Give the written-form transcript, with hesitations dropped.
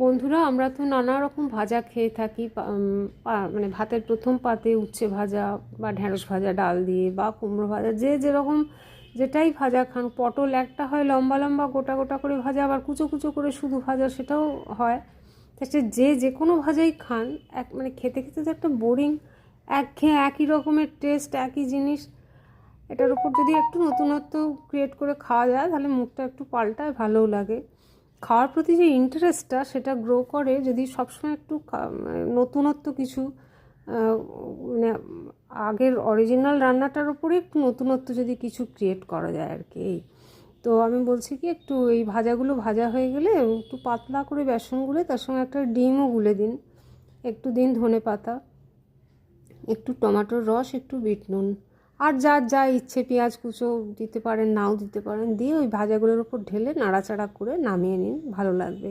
বন্ধুরা, আমরা তো নানা রকম ভাজা খেয়ে থাকি। মানে ভাতের প্রথম পাতে উচ্ছে ভাজা বা ঢ্যাঁড়স ভাজা ডাল দিয়ে, বা কুমড়ো ভাজা, যে যেরকম যেটাই ভাজা খান। পটল একটা হয় লম্বা লম্বা গোটা গোটা করে ভাজা, আবার কুচো কুচো করে শুধু ভাজা, সেটাও হয়। তাছাড়া যে কোনো ভাজাই খান, মানে খেতে খেতে তো একটা বোরিং, একঘেয়ে একই রকমের টেস্ট, একই জিনিস। এটার উপর যদি একটু নতুনত্ব ক্রিয়েট করে খাওয়া যায়, তাহলে মুখটা একটু পাল্টায়, ভালোও লাগে। খাওয়ার প্রতি যে ইন্টারেস্টটা, সেটা গ্রো করে যদি সবসময় একটু নতুনত্ব কিছু, মানে আগের অরিজিনাল রান্নাটার উপরে একটু নতুনত্ব যদি কিছু ক্রিয়েট করা যায় আর কি। এই তো আমি বলছি কি, একটু এই ভাজাগুলো ভাজা হয়ে গেলে একটু পাতলা করে বেসন গুলে তার সঙ্গে একটা ডিমও গুলে দিন, একটু দিন ধনে পাতা, একটু টমেটোর রস, একটু বিট নুন, আর যার যা ইচ্ছে পেঁয়াজ কুচো দিতে পারেন, নাও দিতে পারেন, দিয়ে ওই ভাজাগুলোর উপর ঢেলে নাড়াচাড়া করে নামিয়ে নিন, ভালো লাগবে।